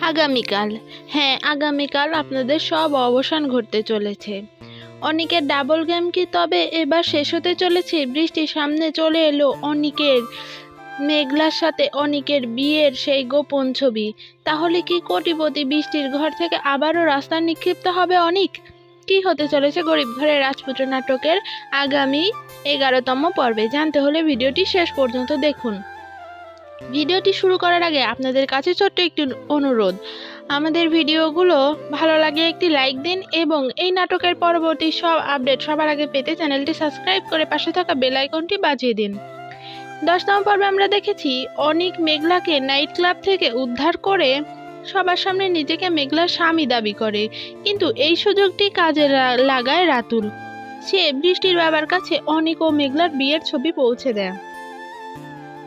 আগামীকাল। হ্যাঁ, আগামীকাল আপনাদের সব অবসান ঘটতে চলেছে। অনিকের ডাবল গেম কি তবে এবার শেষ হতে চলেছে? বৃষ্টির সামনে চলে এলো অনিকের মেঘলার সাথে অনিকের বিয়ের সেই গোপন ছবি। তাহলে কি কোটিপতি বৃষ্টির ঘর থেকে আবারও রাস্তায় নিক্ষিপ্ত হবে অনিক? কি হতে চলেছে গরিব ঘরের রাজপুত্র নাটকের আগামী 11তম পর্বে জানতে হলে ভিডিওটি শেষ পর্যন্ত দেখুন। ভিডিওটি শুরু করার আগে আপনাদের কাছে ছোট্ট একটি অনুরোধ, আমাদের ভিডিওগুলো ভালো লাগে একটি লাইক দিন এবং এই নাটকের পরবর্তী সব আপডেট সবার আগে পেতে চ্যানেলটি সাবস্ক্রাইব করে পাশে থাকা বেল আইকনটি বাজিয়ে দিন। 10তম পর্বে আমরা দেখেছি অনিক মেঘলাকে নাইট ক্লাব থেকে উদ্ধার করে সবার সামনে নিজেকে মেঘলার স্বামী দাবি করে, কিন্তু এই সুযোগটি কাজে লাগায় রাতুল। সে বৃষ্টির বাবার কাছে অনিক ও মেঘলার বিয়ের ছবি পৌঁছে দেয়।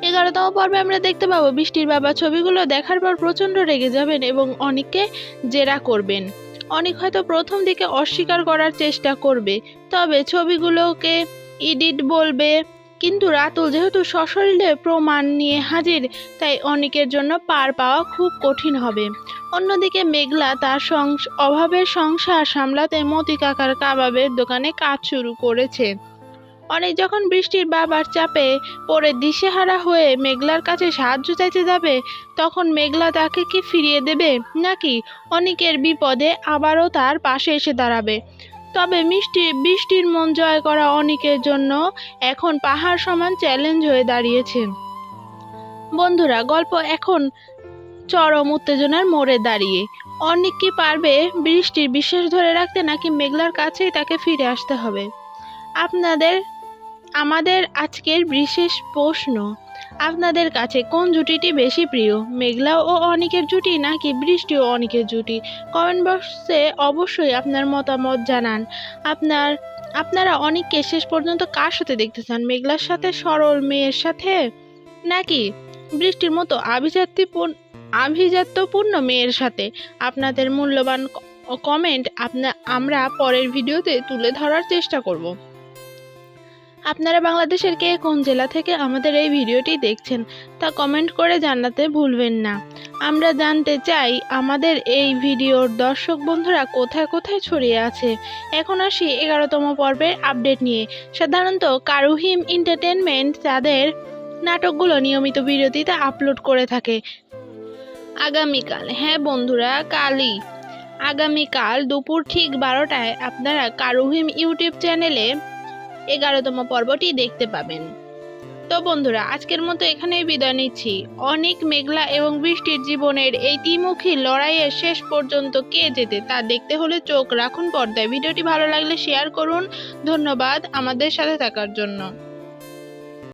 11তম পর্বে আমরা দেখতে পাবো বৃষ্টির বাবা ছবিগুলো দেখার পর প্রচন্ড রেগে যাবেন এবং অনিককে জেরা করবেন। অনিক হয়তো প্রথম দিকে অস্বীকার করার চেষ্টা করবে, তবে ছবিগুলোকে এডিট বলবে, কিন্তু রাতুল যেহেতু সশরীরে প্রমাণ নিয়ে হাজির, তাই অনিকের জন্য পার পাওয়া খুব কঠিন হবে। অন্যদিকে মেঘলা তার অভাবের সংসার সামলাতে মতি কাকার কাবাবের দোকানে কাজ শুরু করেছে। অনেক যখন বৃষ্টির বাবার চাপে পড়ে দিশেহারা হয়ে মেঘলার কাছে সাহায্য চাইতে যাবে, তখন মেঘলা তাকে কি ফিরিয়ে দেবে, নাকি অনিকের বিপদে আবারও তার পাশে এসে দাঁড়াবে? তবে বৃষ্টির মন জয় করা অনিকের জন্য এখন পাহাড় সমান চ্যালেঞ্জ হয়ে দাঁড়িয়েছে। বন্ধুরা, গল্প এখন চরম উত্তেজনার মোড়ে দাঁড়িয়ে। অনিক কি পারবে বৃষ্টির বিশ্বাস ধরে রাখতে, নাকি মেঘলার কাছেই তাকে ফিরে আসতে হবে? আমাদের আজকের বিশেষ প্রশ্ন, আপনাদের কাছে কোন জুটিটি বেশি প্রিয়, মেঘলা ও অনিকের জুটি নাকি বৃষ্টি ও অনিকের জুটি? কমেন্ট বক্সে অবশ্যই আপনার মতামত জানান। আপনারা অনিককে শেষ পর্যন্ত কার সাথে দেখতে চান, মেঘলার সাথে, সরল মেয়ের সাথে, নাকি বৃষ্টির মতো আভিজাত্যপূর্ণ মেয়ের সাথে? আপনাদের মূল্যবান কমেন্ট আমরা পরের ভিডিওতে তুলে ধরার চেষ্টা করব। আপনারা বাংলাদেশের কে কোন জেলা থেকে আমাদের এই ভিডিওটি দেখছেন তা কমেন্ট করে জানাতে ভুলবেন না। আমরা জানতে চাই আমাদের এই ভিডিওর দর্শক বন্ধুরা কোথায় কোথায় ছড়িয়ে আছে। এখন আসি 11তম পর্বের আপডেট নিয়ে। সাধারণত কারুহিম এন্টারটেনমেন্ট তাদের নাটকগুলো নিয়মিত বিরতিতে আপলোড করে থাকে। আগামীকাল, হ্যাঁ বন্ধুরা, কালই আগামীকাল দুপুর ঠিক 12টায় আপনারা কারুহিম ইউটিউব চ্যানেলে 11তম পর্বটি দেখতে পাবেন। তো বন্ধুরা, আজকের মতো এখানেই বিদায় নিচ্ছি। অনিক, মেঘলা এবং বৃষ্টির জীবনের এই দ্বিমুখী লড়াইয়ের শেষ পর্যন্ত কে জেতে তা দেখতে হলে চোখ রাখুন পর্দায়। ভিডিওটি ভালো লাগলে শেয়ার করুন। ধন্যবাদ আমাদের সাথে থাকার জন্য।